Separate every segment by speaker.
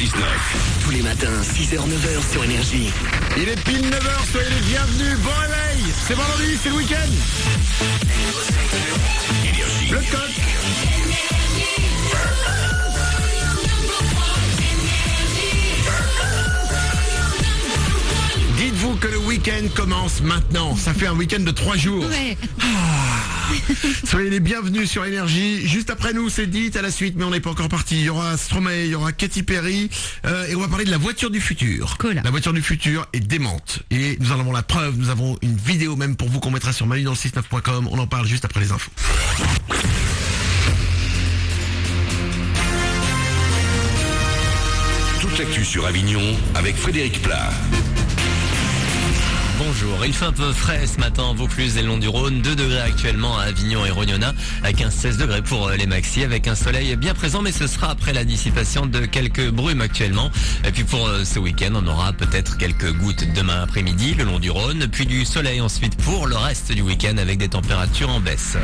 Speaker 1: 6-9.
Speaker 2: Tous les matins, 6h-9h sur Énergie.
Speaker 3: Il est pile 9h, soyez les bienvenus, bon réveil. C'est vendredi, c'est le week-end.
Speaker 1: Énergie.
Speaker 3: Le coq. Dites-vous que le week-end commence maintenant. Ça fait un week-end de 3 jours.
Speaker 4: Ouais.
Speaker 3: Soyez les bienvenus sur Énergie. Juste après nous, c'est dit à la suite, mais on n'est pas encore parti. Il y aura Stromae, il y aura Katy Perry, et on va parler de la voiture du futur.
Speaker 4: Cool.
Speaker 3: La voiture du futur est démente. Et nous en avons la preuve. Nous avons une vidéo même pour vous qu'on mettra sur manudanle69.com. On en parle juste après les infos.
Speaker 1: Toute l'actu sur Avignon avec Frédéric Plat.
Speaker 5: Bonjour, il fait un peu frais ce matin en Vaucluse et le long du Rhône, 2 degrés actuellement à Avignon et Rognona, à 15-16 degrés pour les maxis, avec un soleil bien présent, mais ce sera après la dissipation de quelques brumes actuellement. Et puis pour ce week-end, on aura peut-être quelques gouttes demain après-midi le long du Rhône, puis du soleil ensuite pour le reste du week-end avec des températures en baisse.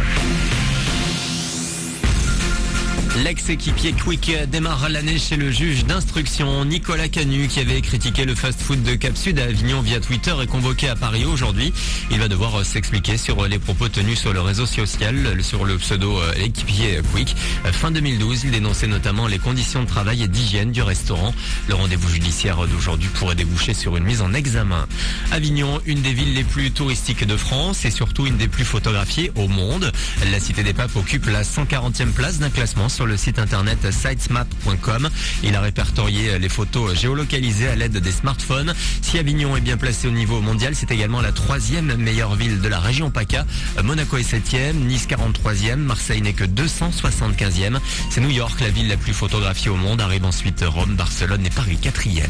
Speaker 5: L'ex-équipier Quick démarre l'année chez le juge d'instruction. Nicolas Canu, qui avait critiqué le fast-food de Cap Sud à Avignon via Twitter, est convoqué à Paris aujourd'hui. Il va devoir s'expliquer sur les propos tenus sur le réseau social, sur le pseudo équipier Quick. Fin 2012, il dénonçait notamment les conditions de travail et d'hygiène du restaurant. Le rendez-vous judiciaire d'aujourd'hui pourrait déboucher sur une mise en examen. Avignon, une des villes les plus touristiques de France et surtout une des plus photographiées au monde. La Cité des Papes occupe la 140e place d'un classement sur le site internet sitesmap.com. Il a répertorié les photos géolocalisées à l'aide des smartphones. Si Avignon est bien placé au niveau mondial, c'est également la 3e meilleure ville de la région PACA. Monaco est 7e, Nice 43e, Marseille n'est que 275e. C'est New York, la ville la plus photographiée au monde. Arrive ensuite Rome, Barcelone et Paris 4e.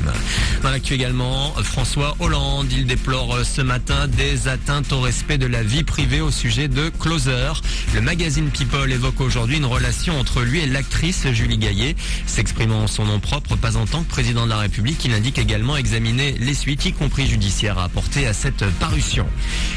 Speaker 5: Dans l'actu également, François Hollande, il déplore ce matin des atteintes au respect de la vie privée au sujet de Closer. Le magazine People évoque aujourd'hui une relation entre lui et l'actrice Julie Gaillet. S'exprimant en son nom propre, pas en tant que président de la République, il indique également examiner les suites, y compris judiciaires, à apporter à cette parution.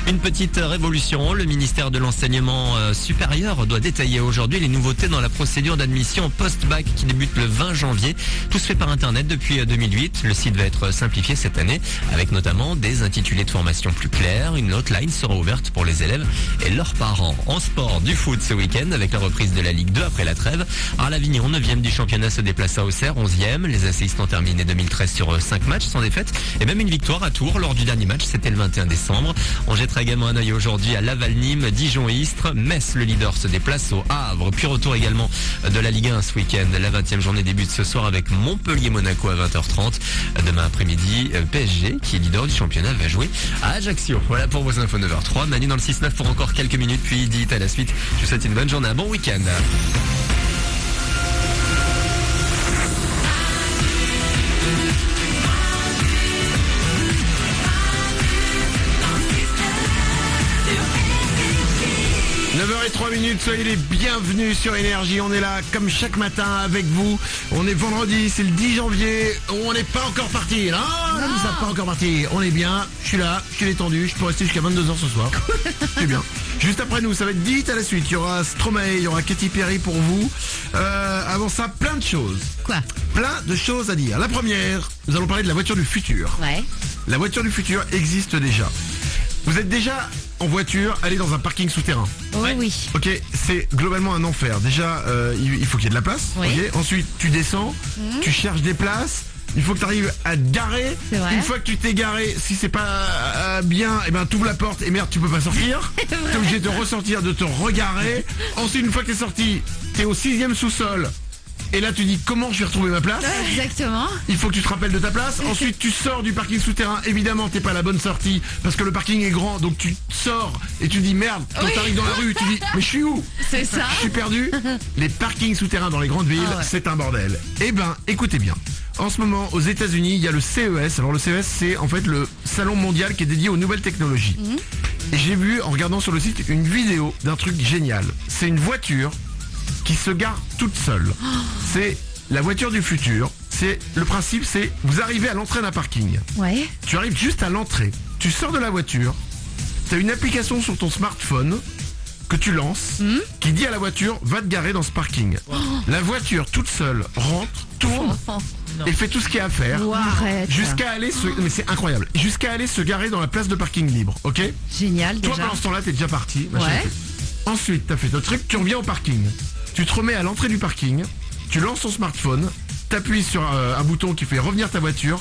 Speaker 5: Une petite révolution, le ministère de l'Enseignement supérieur doit détailler aujourd'hui les nouveautés dans la procédure d'admission post-bac qui débute le 20 janvier. Tout se fait par Internet depuis 2008. Le site va être simplifié cette année, avec notamment des intitulés de formation plus clairs. Une hotline sera ouverte pour les élèves et leurs parents. En sport, du foot ce week-end, avec la reprise de la Ligue 2 après la trêve. À l'Avignon, 9e du championnat se déplace à Auxerre, 11e. Les assistants ont terminé 2013 sur 5 matchs sans défaite et même une victoire à Tours lors du dernier match, c'était le 21 décembre. On jettera également un œil aujourd'hui à Laval-Nîmes, Dijon-Istres, Metz, le leader, se déplace au Havre. Puis retour également de la Ligue 1 ce week-end. La 20e journée débute ce soir avec Montpellier-Monaco à 20h30. Demain après-midi, PSG, qui est leader du championnat, va jouer à Ajaccio. Voilà pour vos infos 9h03. Manu dans le 6-9 pour encore quelques minutes, puis dit à la suite. Je vous souhaite une bonne journée, un bon week-end.
Speaker 3: Et 3 minutes, soyez les bienvenus sur Énergie. On est là comme chaque matin avec vous. On est vendredi, c'est le 10 janvier. On n'est pas encore parti. Non, nous ne sommes pas encore partis. On est bien, je suis là, je suis détendu. Je peux rester jusqu'à 22h ce soir. C'est bien. Juste après nous, ça va être dit à la suite. Il y aura Stromae, il y aura Katy Perry pour vous. Avant ça, plein de choses.
Speaker 4: Quoi?
Speaker 3: Plein de choses à dire. La première, nous allons parler de la voiture du futur.
Speaker 4: Ouais.
Speaker 3: La voiture du futur existe déjà. Vous êtes déjà en voiture, allez dans un parking souterrain.
Speaker 4: Oh
Speaker 5: Ouais.
Speaker 4: oui.
Speaker 3: Ok, c'est globalement un enfer. Déjà, il faut qu'il y ait de la place.
Speaker 4: Oui.
Speaker 3: Ok. Ensuite, tu descends, tu cherches des places. Il faut que tu arrives à te garer.
Speaker 4: C'est vrai.
Speaker 3: Une fois que tu t'es garé, si c'est pas bien, et ben t'ouvres la porte et merde, tu peux pas sortir. T'es obligé de ressortir, de te regarer. Ensuite, une fois que t'es sorti, t'es au 6e sous-sol. Et là tu dis comment je vais retrouver ma place.
Speaker 4: Exactement.
Speaker 3: Il faut que tu te rappelles de ta place. Ensuite tu sors du parking souterrain. Évidemment t'es pas à la bonne sortie parce que le parking est grand. Donc tu sors et tu dis merde. Quand t'arrives dans la rue tu dis mais je suis où?
Speaker 4: C'est ça.
Speaker 3: Je suis perdu. Les parkings souterrains dans les grandes villes, c'est un bordel. Eh ben écoutez bien. En ce moment aux États-Unis il y a le CES. Alors le CES c'est en fait le salon mondial qui est dédié aux nouvelles technologies. Et j'ai vu en regardant sur le site une vidéo d'un truc génial. C'est une voiture qui se gare toute seule. C'est la voiture du futur. C'est le principe, c'est vous arrivez à l'entrée d'un parking.
Speaker 4: Ouais.
Speaker 3: Tu arrives juste à l'entrée. Tu sors de la voiture. Tu as une application sur ton smartphone. que tu lances qui dit à la voiture va te garer dans ce parking. La voiture toute seule rentre, tourne et fait tout ce qu'il y a à faire.
Speaker 4: Arrête.
Speaker 3: Jusqu'à aller mais c'est incroyable. Jusqu'à aller se garer dans la place de parking libre, ok?
Speaker 4: Génial
Speaker 3: Toi
Speaker 4: déjà.
Speaker 3: pendant ce temps-là t'es déjà parti.
Speaker 4: Ouais.
Speaker 3: Ensuite t'as fait ton truc, tu reviens au parking. Tu te remets à l'entrée du parking, tu lances ton smartphone, t'appuies sur un bouton qui fait revenir ta voiture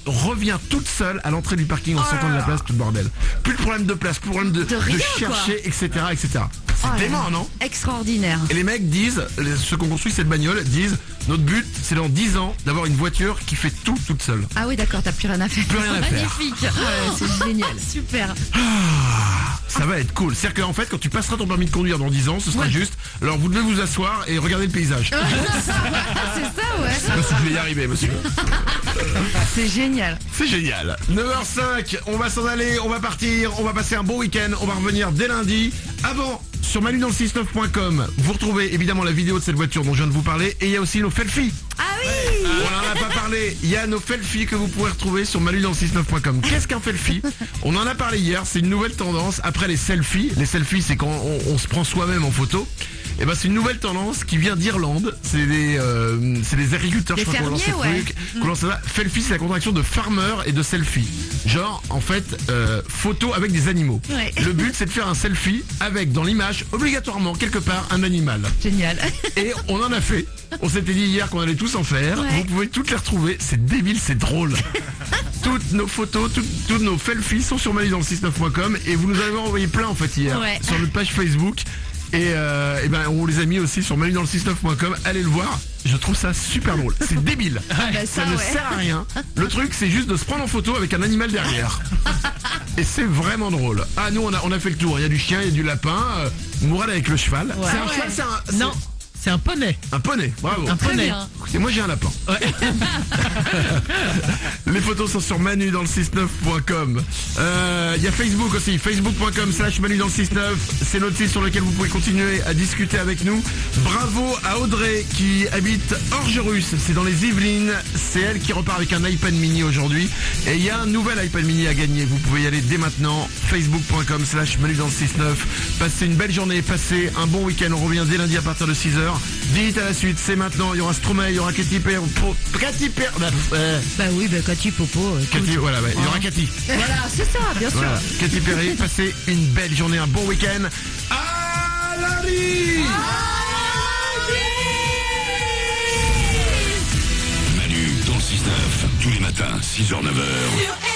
Speaker 3: revient toute seule à l'entrée du parking en sortant de la place, tout le bordel. Plus de problème de place, plus de problème de
Speaker 4: rien,
Speaker 3: chercher, etc. etc. C'est
Speaker 4: Oh là
Speaker 3: dément,
Speaker 4: là.
Speaker 3: non?
Speaker 4: Extraordinaire.
Speaker 3: Et les mecs disent, ceux qui ont construit cette bagnole disent, notre but c'est dans 10 ans d'avoir une voiture qui fait tout toute seule.
Speaker 4: Ah oui d'accord, t'as plus rien à faire.
Speaker 3: Plus rien à faire.
Speaker 4: Magnifique. Ouais, c'est génial, super.
Speaker 3: Ça va être cool. C'est-à-dire qu'en fait, quand tu passeras ton permis de conduire dans 10 ans, ce sera juste. Alors vous devez vous asseoir et regarder le paysage.
Speaker 4: C'est ça ouais.
Speaker 3: Monsieur, je vais y arriver, monsieur.
Speaker 4: C'est génial.
Speaker 3: C'est génial. 9h05, on va s'en aller, on va partir, on va passer un bon week-end, on va revenir dès lundi. Avant, sur manudanle69.com, vous retrouvez évidemment la vidéo de cette voiture dont je viens de vous parler et il y a aussi nos selfies.
Speaker 4: Ah oui.
Speaker 3: On n'en a pas parlé. Il y a nos selfies que vous pourrez retrouver sur manudanle69.com. Qu'est-ce qu'un selfie? On en a parlé hier, c'est une nouvelle tendance. Après les selfies c'est quand on se prend soi-même en photo. Et ben c'est une nouvelle tendance qui vient d'Irlande. C'est des agriculteurs,
Speaker 4: Des
Speaker 3: je crois qu'on lance ce
Speaker 4: fermiers,
Speaker 3: truc. Qu'on lance ça. Selfie, c'est la contraction de farmer et de selfie. Genre en fait photo avec des animaux.
Speaker 4: Ouais.
Speaker 3: Le but c'est de faire un selfie avec dans l'image obligatoirement quelque part un animal.
Speaker 4: Génial.
Speaker 3: Et on en a fait. On s'était dit hier qu'on allait tous en faire.
Speaker 4: Ouais.
Speaker 3: Vous pouvez toutes les retrouver. C'est débile, c'est drôle. Toutes nos photos, toutes nos selfies sont sur manudanle69.com et vous nous avez envoyé plein en fait hier
Speaker 4: Ouais.
Speaker 3: sur notre page Facebook. Et ben on les a mis aussi sur manudanle69.com. Allez le voir. Je trouve ça super drôle. C'est débile.
Speaker 4: bah
Speaker 3: ça
Speaker 4: ça,
Speaker 3: ne
Speaker 4: ouais.
Speaker 3: sert à rien. Le truc c'est juste de se prendre en photo avec un animal derrière. Et c'est vraiment drôle. Ah nous on a fait le tour. Il y a du chien, il y a du lapin. Mourad avec le cheval.
Speaker 4: Ouais.
Speaker 3: C'est un
Speaker 4: Ouais.
Speaker 3: cheval, c'est
Speaker 6: Non, c'est un poney.
Speaker 3: un poney. Bravo.
Speaker 6: Un
Speaker 4: Très
Speaker 6: poney.
Speaker 4: bien.
Speaker 3: Et moi j'ai un lapin. Les photos sont sur manudanle69.com. Il y a Facebook aussi, facebook.com/manudanle69. C'est notre site sur lequel vous pouvez continuer à discuter avec nous. Bravo à Audrey qui habite Orgerus, c'est dans les Yvelines. C'est elle qui repart avec un iPad mini aujourd'hui. Et il y a un nouvel iPad mini à gagner. Vous pouvez y aller dès maintenant. facebook.com/manudanle69. Passez une belle journée, passez un bon week-end. On revient dès lundi à partir de 6h. Dites à la suite, c'est maintenant. Il y aura Stromae, il y aura Katy Perry.
Speaker 4: Bah oui, bah quand tu popo.
Speaker 3: Katy, voilà, ouais, il y aura Katy.
Speaker 4: Voilà, c'est ça, bien sûr.
Speaker 3: Voilà. Katy Perry, passez une belle journée, un bon week-end. À lundi.
Speaker 1: Manu dans le 6-9, tous les matins, 6h, 9h.